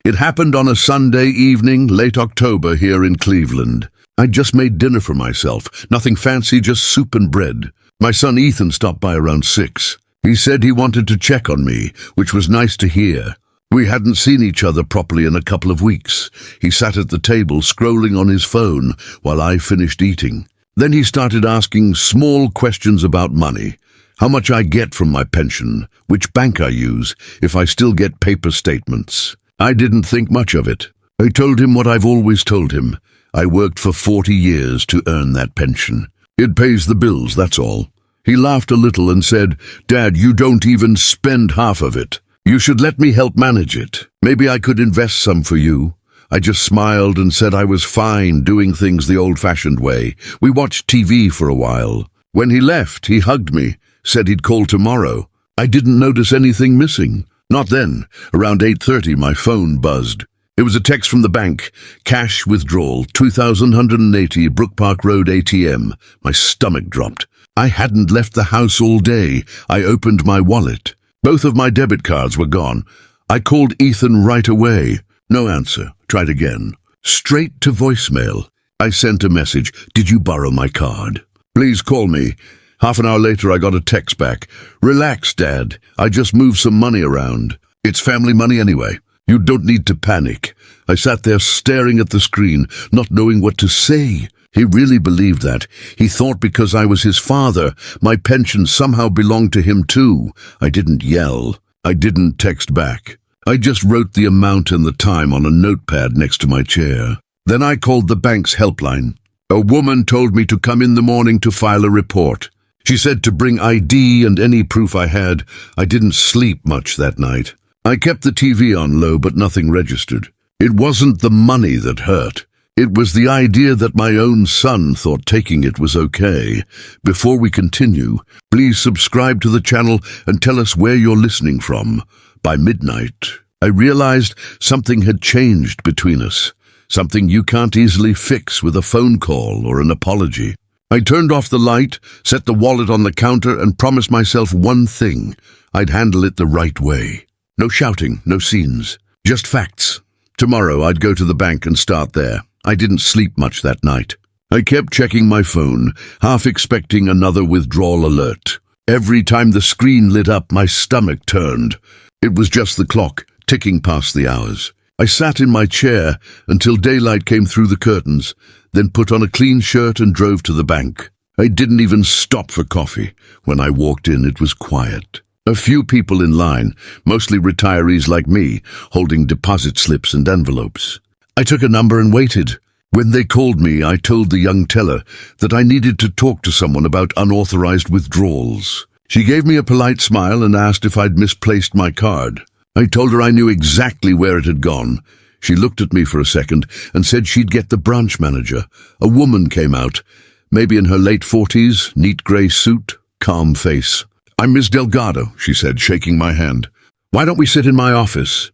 It happened on a Sunday evening, late October here in Cleveland. I'd just made dinner for myself. Nothing fancy, just soup and bread. My son Ethan stopped by around 6. He said he wanted to check on me, which was nice to hear. We hadn't seen each other properly in a couple of weeks. He sat at the table scrolling on his phone while I finished eating. Then he started asking small questions about money. How much I get from my pension, which bank I use, if I still get paper statements. I didn't think much of it. I told him what I've always told him. I worked for 40 years to earn that pension. It pays the bills, that's all. He laughed a little and said, "Dad, you don't even spend half of it. You should let me help manage it. Maybe I could invest some for you." I just smiled and said I was fine doing things the old-fashioned way. We watched TV for a while. When he left, he hugged me, said he'd call tomorrow. I didn't notice anything missing. Not then. Around 8:30, my phone buzzed. It was a text from the bank. Cash withdrawal, 2,180 Brook Park Road ATM. My stomach dropped. I hadn't left the house all day. I opened my wallet. Both of my debit cards were gone. I called Ethan right away. No answer. Tried again. Straight to voicemail. I sent a message. "Did you borrow my card? Please call me." Half an hour later, I got a text back. "Relax, Dad. I just moved some money around. It's family money anyway. You don't need to panic." I sat there staring at the screen, not knowing what to say. He really believed that. He thought because I was his father, my pension somehow belonged to him too. I didn't yell. I didn't text back. I just wrote the amount and the time on a notepad next to my chair. Then I called the bank's helpline. A woman told me to come in the morning to file a report. She said to bring ID and any proof I had. I didn't sleep much that night. I kept the TV on low, but nothing registered. It wasn't the money that hurt. It was the idea that my own son thought taking it was okay. Before we continue, please subscribe to the channel and tell us where you're listening from. By midnight, I realized something had changed between us. Something you can't easily fix with a phone call or an apology. I turned off the light, set the wallet on the counter, and promised myself one thing. I'd handle it the right way. No shouting, no scenes, just facts. Tomorrow I'd go to the bank and start there. I didn't sleep much that night. I kept checking my phone, half expecting another withdrawal alert. Every time the screen lit up, my stomach turned. It was just the clock, ticking past the hours. I sat in my chair until daylight came through the curtains, then put on a clean shirt and drove to the bank. I didn't even stop for coffee. When I walked in, it was quiet. A few people in line, mostly retirees like me, holding deposit slips and envelopes. I took a number and waited. When they called me, I told the young teller that I needed to talk to someone about unauthorized withdrawals. She gave me a polite smile and asked if I'd misplaced my card. I told her I knew exactly where it had gone. She looked at me for a second and said she'd get the branch manager. A woman came out, maybe in her late 40s, neat grey suit, calm face. "I'm Miss Delgado," she said, shaking my hand. "Why don't we sit in my office?"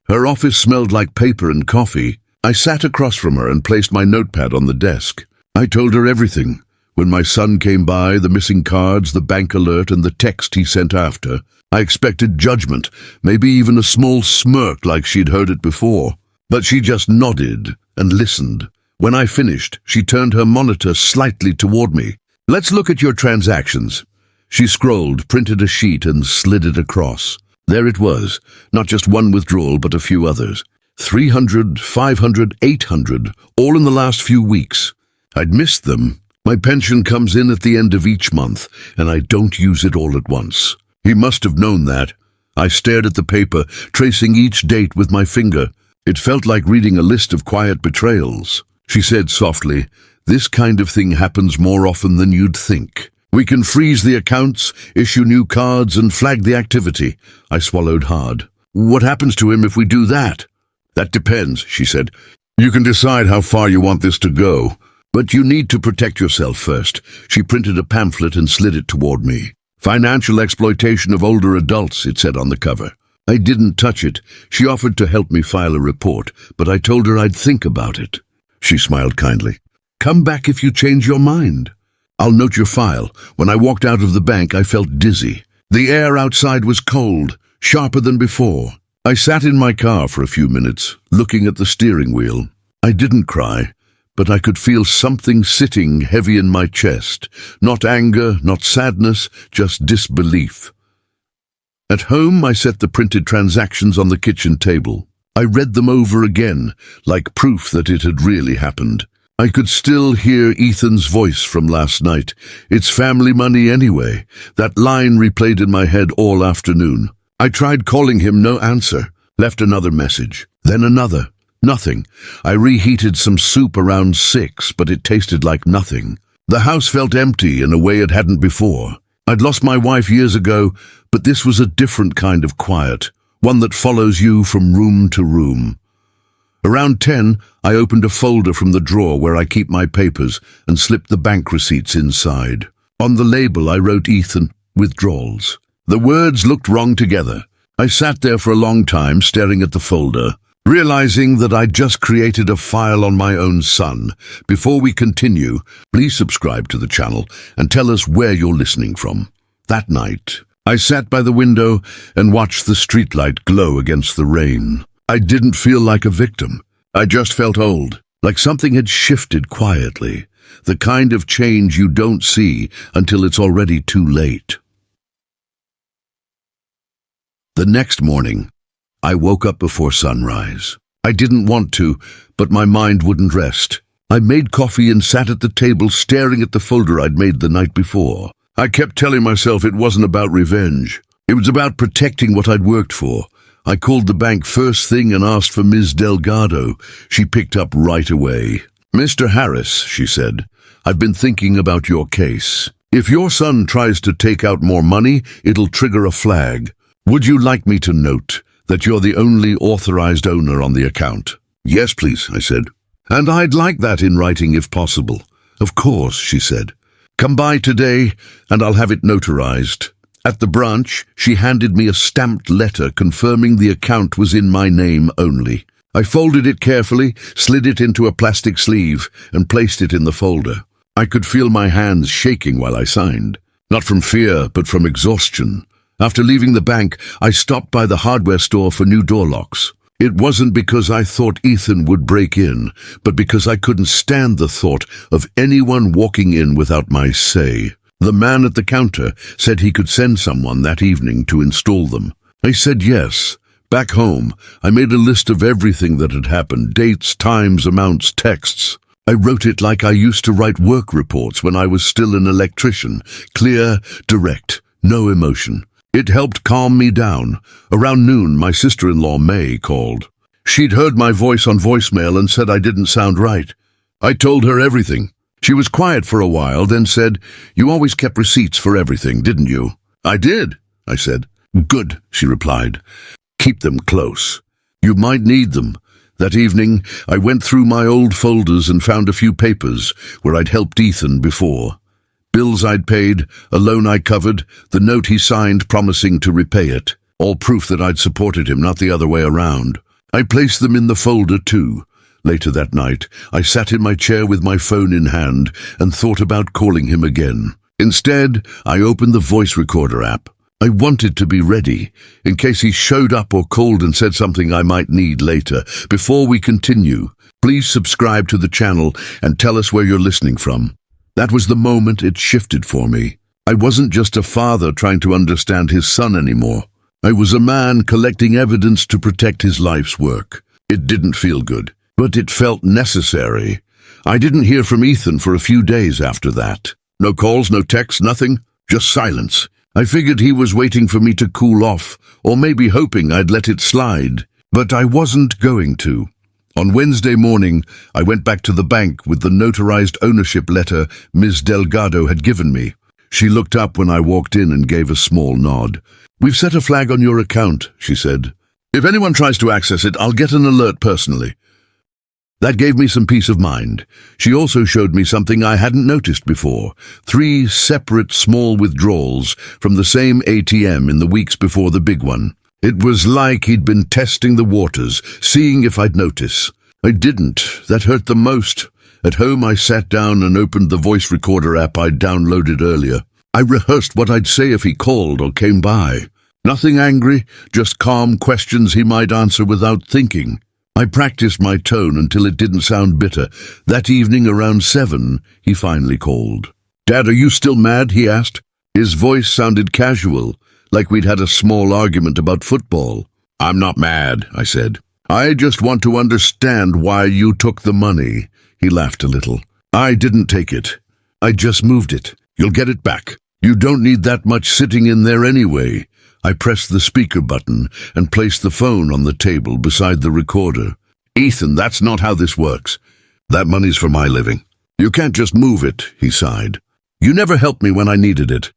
Her office smelled like paper and coffee. I sat across from her and placed my notepad on the desk. I told her everything. When my son came by, the missing cards, the bank alert, and the text he sent after. I expected judgment, maybe even a small smirk like she'd heard it before. But she just nodded and listened. When I finished, she turned her monitor slightly toward me. "Let's look at your transactions." She scrolled, printed a sheet, and slid it across. There it was, not just one withdrawal, but a few others. 300, 500, 800, all in the last few weeks. I'd missed them. My pension comes in at the end of each month, and I don't use it all at once. He must have known that. I stared at the paper, tracing each date with my finger. It felt like reading a list of quiet betrayals. She said softly, "This kind of thing happens more often than you'd think. We can freeze the accounts, issue new cards, and flag the activity." I swallowed hard. "What happens to him if we do that?" "That depends," she said. "You can decide how far you want this to go. But you need to protect yourself first." She printed a pamphlet and slid it toward me. "Financial exploitation of older adults," it said on the cover. I didn't touch it. She offered to help me file a report, but I told her I'd think about it. She smiled kindly. "Come back if you change your mind. I'll note your file." When I walked out of the bank, I felt dizzy. The air outside was cold, sharper than before. I sat in my car for a few minutes, looking at the steering wheel. I didn't cry, but I could feel something sitting heavy in my chest. Not anger, not sadness, just disbelief. At home, I set the printed transactions on the kitchen table. I read them over again, like proof that it had really happened. I could still hear Ethan's voice from last night. It's family money anyway. That line replayed in my head all afternoon. I tried calling him, no answer. Left another message, then another. Nothing. I reheated some soup around 6, but it tasted like nothing. The house felt empty in a way it hadn't before. I'd lost my wife years ago, but this was a different kind of quiet, one that follows you from room to room. Around 10, I opened a folder from the drawer where I keep my papers and slipped the bank receipts inside. On the label I wrote Ethan, withdrawals. The words looked wrong together. I sat there for a long time staring at the folder, realizing that I'd just created a file on my own son. Before we continue, please subscribe to the channel and tell us where you're listening from. That night, I sat by the window and watched the streetlight glow against the rain. I didn't feel like a victim. I just felt old, like something had shifted quietly, the kind of change you don't see until it's already too late. The next morning, I woke up before sunrise. I didn't want to, but my mind wouldn't rest. I made coffee and sat at the table staring at the folder I'd made the night before. I kept telling myself it wasn't about revenge. It was about protecting what I'd worked for. I called the bank first thing and asked for Ms. Delgado. She picked up right away. "Mr. Harris," she said, "I've been thinking about your case. If your son tries to take out more money, it'll trigger a flag. Would you like me to note that you're the only authorized owner on the account?" "Yes, please," I said. "And I'd like that in writing if possible." "Of course," she said. "Come by today and I'll have it notarized." At the branch, she handed me a stamped letter confirming the account was in my name only. I folded it carefully, slid it into a plastic sleeve, and placed it in the folder. I could feel my hands shaking while I signed. Not from fear, but from exhaustion. After leaving the bank, I stopped by the hardware store for new door locks. It wasn't because I thought Ethan would break in, but because I couldn't stand the thought of anyone walking in without my say. The man at the counter said he could send someone that evening to install them. I said yes. Back home, I made a list of everything that had happened, dates, times, amounts, texts. I wrote it like I used to write work reports when I was still an electrician. Clear, direct, no emotion. It helped calm me down. Around noon, my sister-in-law, May, called. She'd heard my voice on voicemail and said I didn't sound right. I told her everything. She was quiet for a while, then said, "You always kept receipts for everything, didn't you?" "I did," I said. "Good," she replied. "Keep them close. You might need them." That evening, I went through my old folders and found a few papers where I'd helped Ethan before. Bills I'd paid, a loan I covered, the note he signed promising to repay it. All proof that I'd supported him, not the other way around. I placed them in the folder too. Later that night, I sat in my chair with my phone in hand and thought about calling him again. Instead, I opened the voice recorder app. I wanted to be ready, in case he showed up or called and said something I might need later. Before we continue, please subscribe to the channel and tell us where you're listening from. That was the moment it shifted for me. I wasn't just a father trying to understand his son anymore. I was a man collecting evidence to protect his life's work. It didn't feel good, but it felt necessary. I didn't hear from Ethan for a few days after that. No calls, no texts, nothing, just silence. I figured he was waiting for me to cool off, or maybe hoping I'd let it slide. But I wasn't going to. On Wednesday morning, I went back to the bank with the notarized ownership letter Ms. Delgado had given me. She looked up when I walked in and gave a small nod. "We've set a flag on your account," she said. "If anyone tries to access it, I'll get an alert personally." That gave me some peace of mind. She also showed me something I hadn't noticed before. 3 separate small withdrawals from the same ATM in the weeks before the big one. It was like he'd been testing the waters, seeing if I'd notice. I didn't. That hurt the most. At home, I sat down and opened the voice recorder app I'd downloaded earlier. I rehearsed what I'd say if he called or came by. Nothing angry, just calm questions he might answer without thinking. I practiced my tone until it didn't sound bitter. That evening around 7, he finally called. "Dad, are you still mad?" he asked. His voice sounded casual, like we'd had a small argument about football. "I'm not mad," I said. "I just want to understand why you took the money." He laughed a little. "I didn't take it. I just moved it. You'll get it back. You don't need that much sitting in there anyway." I pressed the speaker button and placed the phone on the table beside the recorder. "Ethan, that's not how this works. That money's for my living. You can't just move it," he sighed. "You never helped me when I needed it.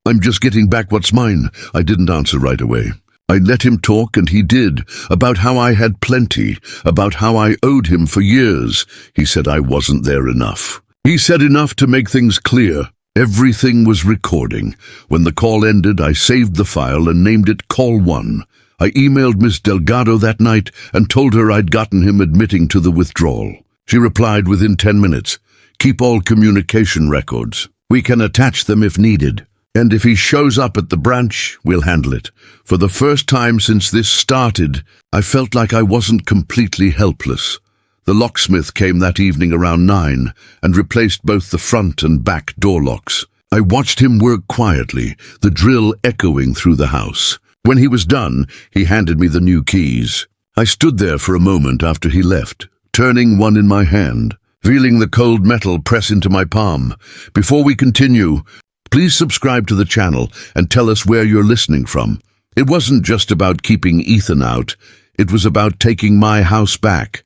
I'm just getting back what's mine." I didn't answer right away. I let him talk, and he did, about how I had plenty, about how I owed him for years. He said I wasn't there enough. He said enough to make things clear. Everything was recording. When the call ended, I saved the file and named it Call 1. I emailed Miss Delgado that night and told her I'd gotten him admitting to the withdrawal. She replied within 10 minutes, "Keep all communication records. We can attach them if needed. And if he shows up at the branch, we'll handle it." For the first time since this started, I felt like I wasn't completely helpless. The locksmith came that evening around 9 and replaced both the front and back door locks. I watched him work quietly, the drill echoing through the house. When he was done, he handed me the new keys. I stood there for a moment after he left, turning one in my hand, feeling the cold metal press into my palm. Before we continue, please subscribe to the channel and tell us where you're listening from. It wasn't just about keeping Ethan out. It was about taking my house back.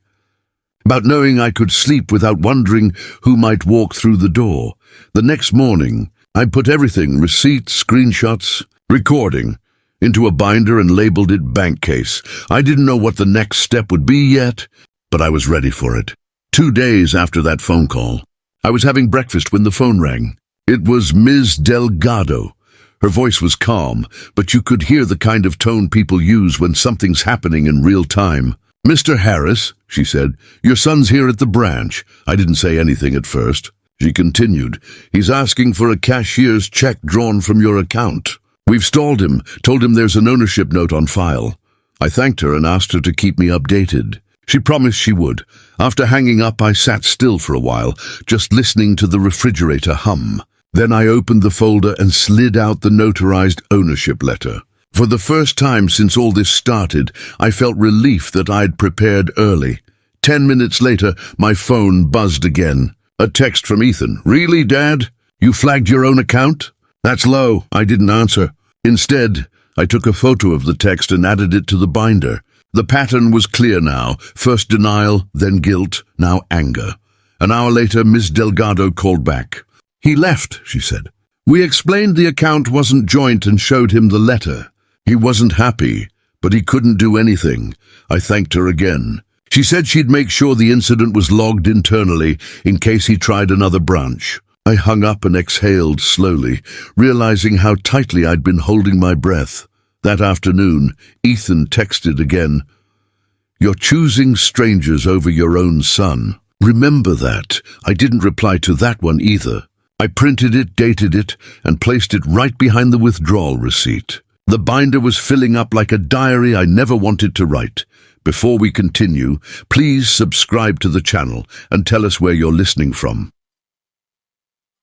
About knowing I could sleep without wondering who might walk through the door. The next morning, I put everything, receipts, screenshots, recording, into a binder and labeled it bank case. I didn't know what the next step would be yet, but I was ready for it. 2 days after that phone call, I was having breakfast when the phone rang. It was Ms. Delgado. Her voice was calm, but you could hear the kind of tone people use when something's happening in real time. "Mr. Harris," she said, "your son's here at the branch." I didn't say anything at first. She continued, "He's asking for a cashier's check drawn from your account. We've stalled him, told him there's an ownership note on file." I thanked her and asked her to keep me updated. She promised she would. After hanging up, I sat still for a while, just listening to the refrigerator hum. Then I opened the folder and slid out the notarized ownership letter. For the first time since all this started, I felt relief that I'd prepared early. 10 minutes later, my phone buzzed again. A text from Ethan. "Really, Dad? You flagged your own account?" "That's low." I didn't answer. Instead, I took a photo of the text and added it to the binder. The pattern was clear now. First denial, then guilt, now anger. An hour later, Miss Delgado called back. "He left," she said. "We explained the account wasn't joint and showed him the letter. He wasn't happy, but he couldn't do anything." I thanked her again. She said she'd make sure the incident was logged internally in case he tried another branch. I hung up and exhaled slowly, realizing how tightly I'd been holding my breath. That afternoon, Ethan texted again. "You're choosing strangers over your own son. Remember that." I didn't reply to that one either. I printed it, dated it, and placed it right behind the withdrawal receipt. The binder was filling up like a diary I never wanted to write. Before we continue, please subscribe to the channel and tell us where you're listening from.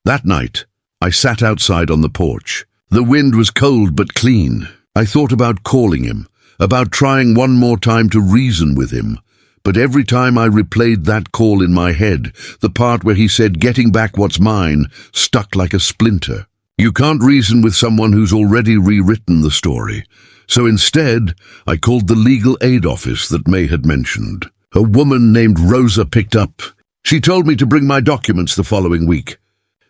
That night, I sat outside on the porch. The wind was cold but clean. I thought about calling him, about trying one more time to reason with him. But every time I replayed that call in my head, the part where he said getting back what's mine stuck like a splinter. You can't reason with someone who's already rewritten the story. So instead, I called the legal aid office that May had mentioned. A woman named Rosa picked up. She told me to bring my documents the following week.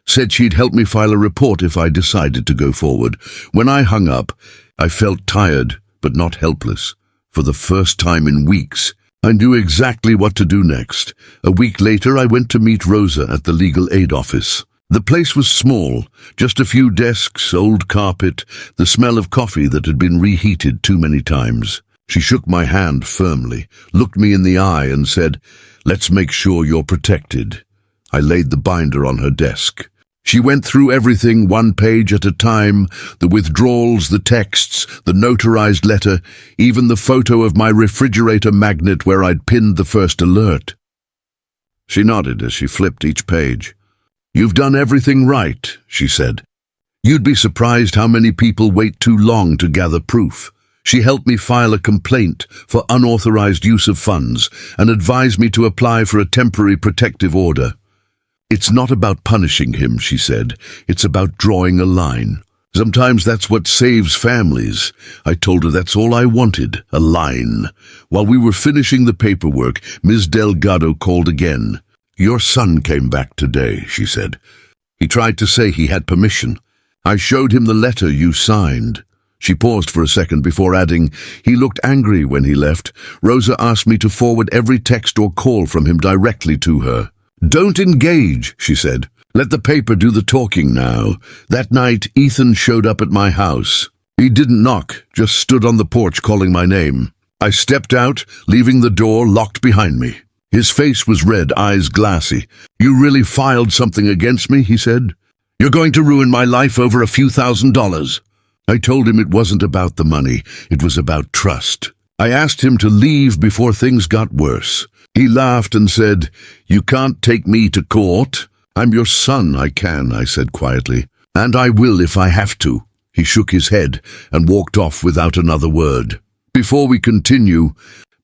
Said she'd help me file a report if I decided to go forward. When I hung up, I felt tired, but not helpless. For the first time in weeks, I knew exactly what to do next. A week later, I went to meet Rosa at the legal aid office. The place was small, just a few desks, old carpet, the smell of coffee that had been reheated too many times. She shook my hand firmly, looked me in the eye and said, "Let's make sure you're protected." I laid the binder on her desk. She went through everything one page at a time, the withdrawals, the texts, the notarized letter, even the photo of my refrigerator magnet where I'd pinned the first alert. She nodded as she flipped each page. "You've done everything right," she said. "You'd be surprised how many people wait too long to gather proof." She helped me file a complaint for unauthorized use of funds and advised me to apply for a temporary protective order. "It's not about punishing him," she said. "It's about drawing a line. Sometimes that's what saves families." I told her that's all I wanted, a line. While we were finishing the paperwork, Ms. Delgado called again. "Your son came back today," she said. "He tried to say he had permission. I showed him the letter you signed." She paused for a second before adding, "He looked angry when he left. Rosa asked me to forward every text or call from him directly to her." "Don't engage," she said. "Let the paper do the talking now." That night, Ethan showed up at my house. He didn't knock, just stood on the porch calling my name. I stepped out, leaving the door locked behind me. His face was red, eyes glassy. "You really filed something against me?" he said. "You're going to ruin my life over a few $1,000s. I told him it wasn't about the money, it was about trust. I asked him to leave before things got worse. He laughed and said, "You can't take me to court." "I'm your son, I can," I said quietly. "And I will if I have to." He shook his head and walked off without another word. Before we continue,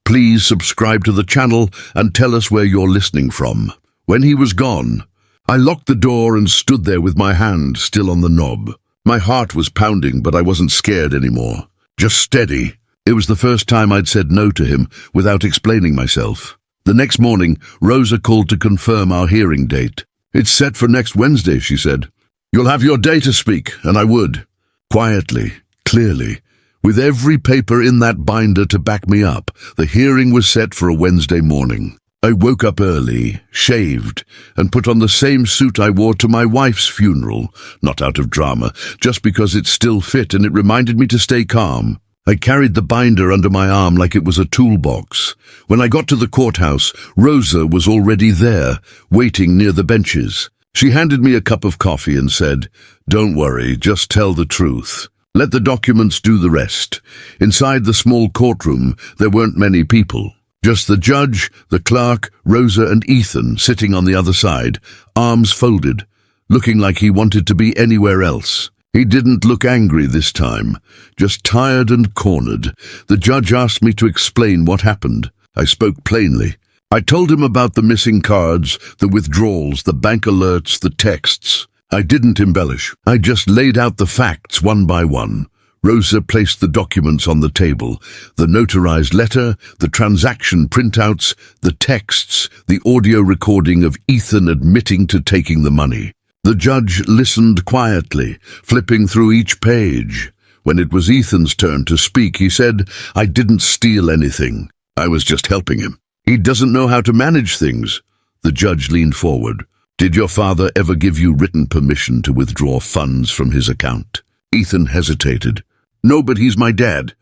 please subscribe to the channel and tell us where you're listening from. When he was gone, I locked the door and stood there with my hand still on the knob. My heart was pounding, but I wasn't scared anymore. Just steady. It was the first time I'd said no to him without explaining myself. The next morning, Rosa called to confirm our hearing date. "It's set for next Wednesday," she said. "You'll have your day to speak," and I would. Quietly, clearly, with every paper in that binder to back me up, the hearing was set for a Wednesday morning. I woke up early, shaved, and put on the same suit I wore to my wife's funeral, not out of drama, just because it still fit and it reminded me to stay calm. I carried the binder under my arm like it was a toolbox. When I got to the courthouse, Rosa was already there, waiting near the benches. She handed me a cup of coffee and said, "Don't worry, just tell the truth. Let the documents do the rest." Inside the small courtroom, there weren't many people. Just the judge, the clerk, Rosa and Ethan sitting on the other side, arms folded, looking like he wanted to be anywhere else. He didn't look angry this time, just tired and cornered. The judge asked me to explain what happened. I spoke plainly. I told him about the missing cards, the withdrawals, the bank alerts, the texts. I didn't embellish. I just laid out the facts one by one. Rosa placed the documents on the table, the notarized letter, the transaction printouts, the texts, the audio recording of Ethan admitting to taking the money. The judge listened quietly, flipping through each page. When it was Ethan's turn to speak, he said, "I didn't steal anything. I was just helping him. He doesn't know how to manage things." The judge leaned forward. "Did your father ever give you written permission to withdraw funds from his account?" Ethan hesitated. "No, but he's my dad."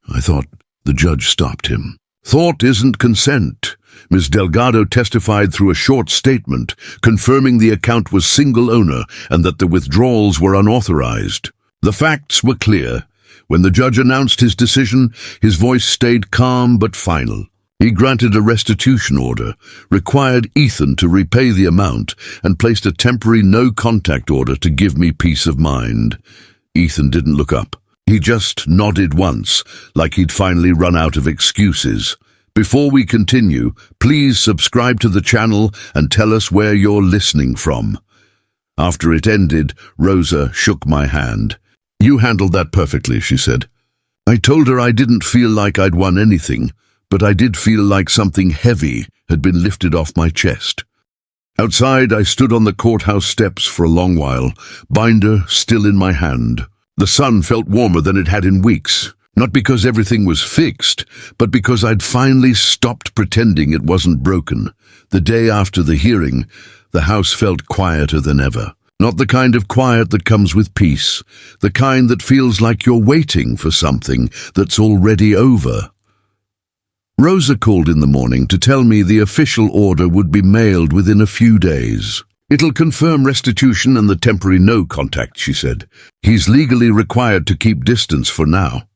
I thought. The judge stopped him. "Thought isn't consent." Ms. Delgado testified through a short statement, confirming the account was single owner and that the withdrawals were unauthorized. The facts were clear. When the judge announced his decision, his voice stayed calm but final. He granted a restitution order, required Ethan to repay the amount, and placed a temporary no-contact order to give me peace of mind. Ethan didn't look up. He just nodded once, like he'd finally run out of excuses. Before we continue, please subscribe to the channel and tell us where you're listening from. After it ended, Rosa shook my hand. "You handled that perfectly," she said. I told her I didn't feel like I'd won anything, but I did feel like something heavy had been lifted off my chest. Outside, I stood on the courthouse steps for a long while, binder still in my hand. The sun felt warmer than it had in weeks. Not because everything was fixed, but because I'd finally stopped pretending it wasn't broken. The day after the hearing, the house felt quieter than ever. Not the kind of quiet that comes with peace, the kind that feels like you're waiting for something that's already over. Rosa called in the morning to tell me the official order would be mailed within a few days. It'll confirm restitution and the temporary no contact, she said. He's legally required to keep distance for now.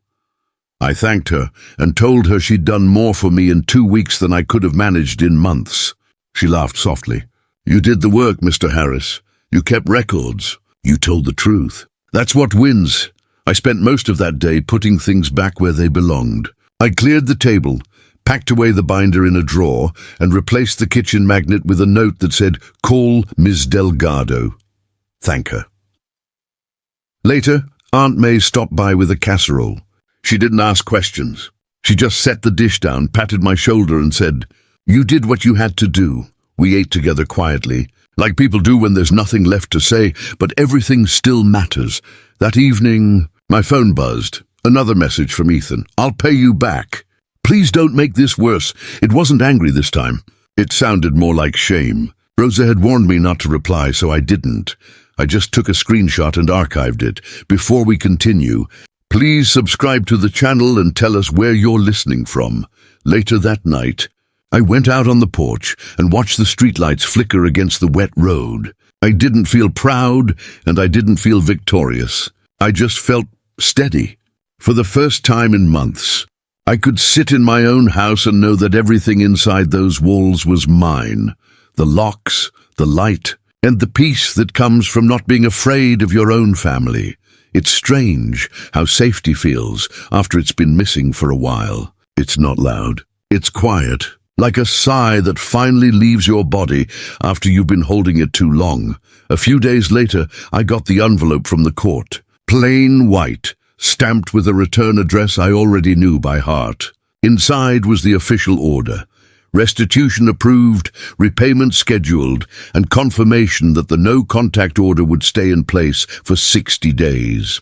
I thanked her and told her she'd done more for me in 2 weeks than I could have managed in months. She laughed softly. You did the work, Mr. Harris. You kept records. You told the truth. That's what wins. I spent most of that day putting things back where they belonged. I cleared the table, packed away the binder in a drawer, and replaced the kitchen magnet with a note that said, "Call Ms. Delgado. Thank her." Later, Aunt May stopped by with a casserole. She didn't ask questions. She just set the dish down, patted my shoulder and said, "You did what you had to do." We ate together quietly, like people do when there's nothing left to say, but everything still matters. That evening, my phone buzzed. Another message from Ethan. "I'll pay you back. Please don't make this worse." It wasn't angry this time. It sounded more like shame. Rosa had warned me not to reply, so I didn't. I just took a screenshot and archived it. Before we continue, please subscribe to the channel and tell us where you're listening from. Later that night, I went out on the porch and watched the streetlights flicker against the wet road. I didn't feel proud and I didn't feel victorious. I just felt steady. For the first time in months, I could sit in my own house and know that everything inside those walls was mine. The locks, the light, and the peace that comes from not being afraid of your own family. It's strange how safety feels after it's been missing for a while. It's not loud. It's quiet, like a sigh that finally leaves your body after you've been holding it too long. A few days later, I got the envelope from the court. Plain white, stamped with a return address I already knew by heart. Inside was the official order. Restitution approved, repayment scheduled, and confirmation that the no-contact order would stay in place for 60 days.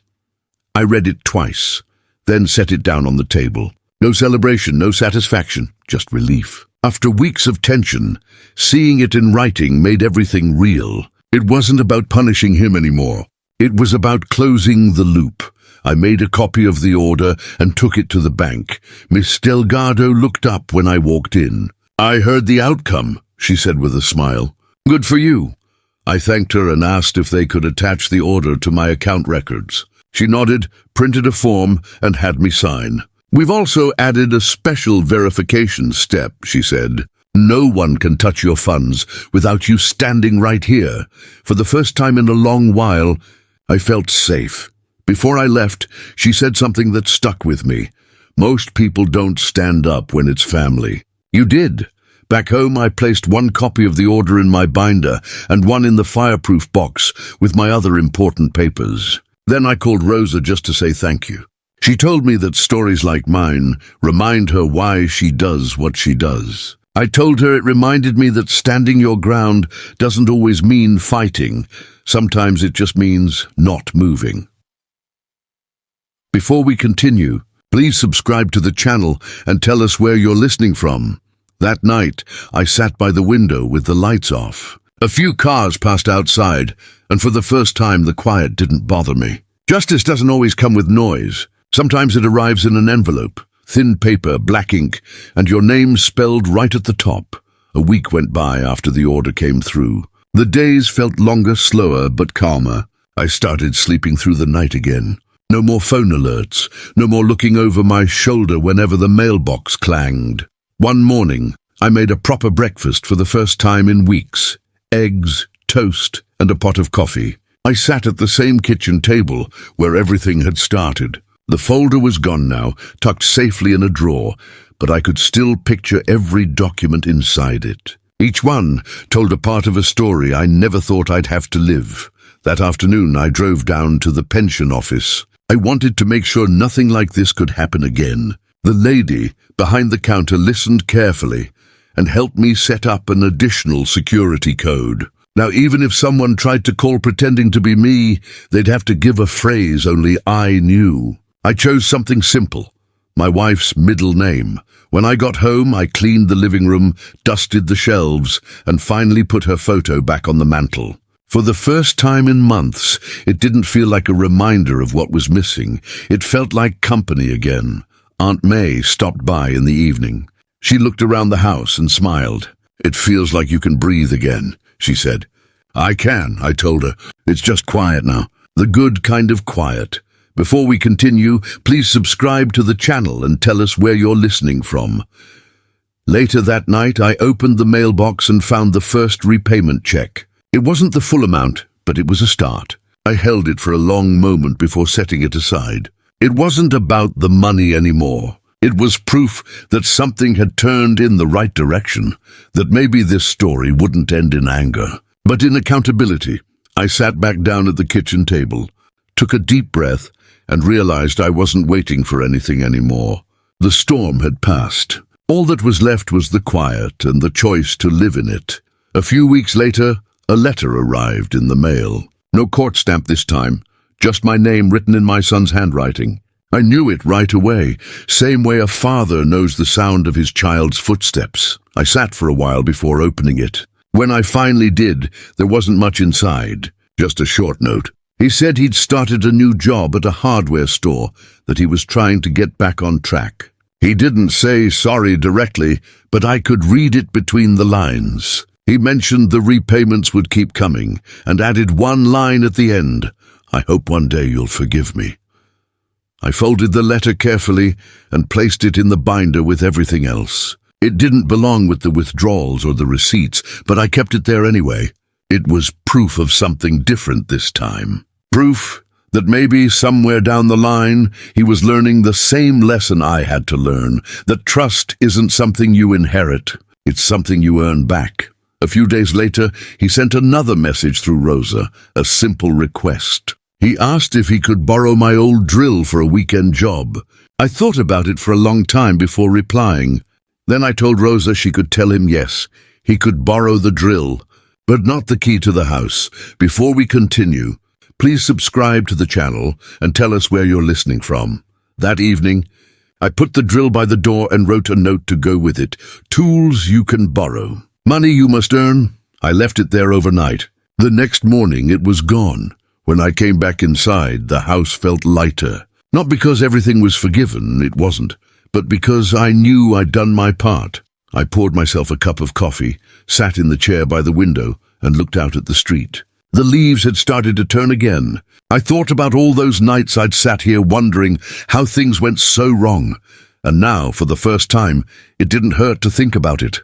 I read it twice, then set it down on the table. No celebration, no satisfaction, just relief. After weeks of tension, seeing it in writing made everything real. It wasn't about punishing him anymore. It was about closing the loop. I made a copy of the order and took it to the bank. Miss Delgado looked up when I walked in. "I heard the outcome," she said with a smile. "Good for you." I thanked her and asked if they could attach the order to my account records. She nodded, printed a form, and had me sign. "We've also added a special verification step," she said. "No one can touch your funds without you standing right here." For the first time in a long while, I felt safe. Before I left, she said something that stuck with me. Most people don't stand up when it's family. You did. Back home, I placed one copy of the order in my binder and one in the fireproof box with my other important papers. Then I called Rosa just to say thank you. She told me that stories like mine remind her why she does what she does. I told her it reminded me that standing your ground doesn't always mean fighting. Sometimes it just means not moving. Before we continue, please subscribe to the channel and tell us where you're listening from. That night, I sat by the window with the lights off. A few cars passed outside, and for the first time the quiet didn't bother me. Justice doesn't always come with noise. Sometimes it arrives in an envelope, thin paper, black ink, and your name spelled right at the top. A week went by after the order came through. The days felt longer, slower, but calmer. I started sleeping through the night again. No more phone alerts, no more looking over my shoulder whenever the mailbox clanged. One morning, I made a proper breakfast for the first time in weeks. Eggs, toast, and a pot of coffee. I sat at the same kitchen table where everything had started. The folder was gone now, tucked safely in a drawer, but I could still picture every document inside it. Each one told a part of a story I never thought I'd have to live. That afternoon, I drove down to the pension office. I wanted to make sure nothing like this could happen again. The lady behind the counter listened carefully and helped me set up an additional security code. Now, even if someone tried to call pretending to be me, they'd have to give a phrase only I knew. I chose something simple, my wife's middle name. When I got home, I cleaned the living room, dusted the shelves, and finally put her photo back on the mantel. For the first time in months, it didn't feel like a reminder of what was missing. It felt like company again. Aunt May stopped by in the evening. She looked around the house and smiled. "It feels like you can breathe again," she said. I can, I told her. It's just quiet now. The good kind of quiet. Before we continue, please subscribe to the channel and tell us where you're listening from. Later that night, I opened the mailbox and found the first repayment check. It wasn't the full amount, but it was a start. I held it for a long moment before setting it aside. It wasn't about the money anymore. It was proof that something had turned in the right direction, that maybe this story wouldn't end in anger, but in accountability. I sat back down at the kitchen table, took a deep breath, and realized I wasn't waiting for anything anymore. The storm had passed. All that was left was the quiet and the choice to live in it. A few weeks later, a letter arrived in the mail. No court stamp this time, just my name written in my son's handwriting. I knew it right away, same way a father knows the sound of his child's footsteps. I sat for a while before opening it. When I finally did, there wasn't much inside, just a short note. He said he'd started a new job at a hardware store, that he was trying to get back on track. He didn't say sorry directly, but I could read it between the lines. He mentioned the repayments would keep coming, and added one line at the end, "I hope one day you'll forgive me." I folded the letter carefully and placed it in the binder with everything else. It didn't belong with the withdrawals or the receipts, but I kept it there anyway. It was proof of something different this time. Proof that maybe somewhere down the line he was learning the same lesson I had to learn, that trust isn't something you inherit, it's something you earn back. A few days later, he sent another message through Rosa, a simple request. He asked if he could borrow my old drill for a weekend job. I thought about it for a long time before replying. Then I told Rosa she could tell him yes, he could borrow the drill, but not the key to the house. Before we continue, please subscribe to the channel and tell us where you're listening from. That evening, I put the drill by the door and wrote a note to go with it. Tools you can borrow. Money you must earn. I left it there overnight. The next morning it was gone. When I came back inside, the house felt lighter. Not because everything was forgiven, it wasn't, but because I knew I'd done my part. I poured myself a cup of coffee, sat in the chair by the window, and looked out at the street. The leaves had started to turn again. I thought about all those nights I'd sat here wondering how things went so wrong, and now, for the first time, it didn't hurt to think about it.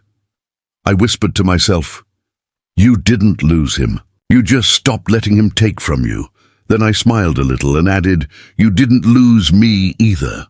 I whispered to myself, "You didn't lose him. You just stopped letting him take from you." Then I smiled a little and added, "You didn't lose me either."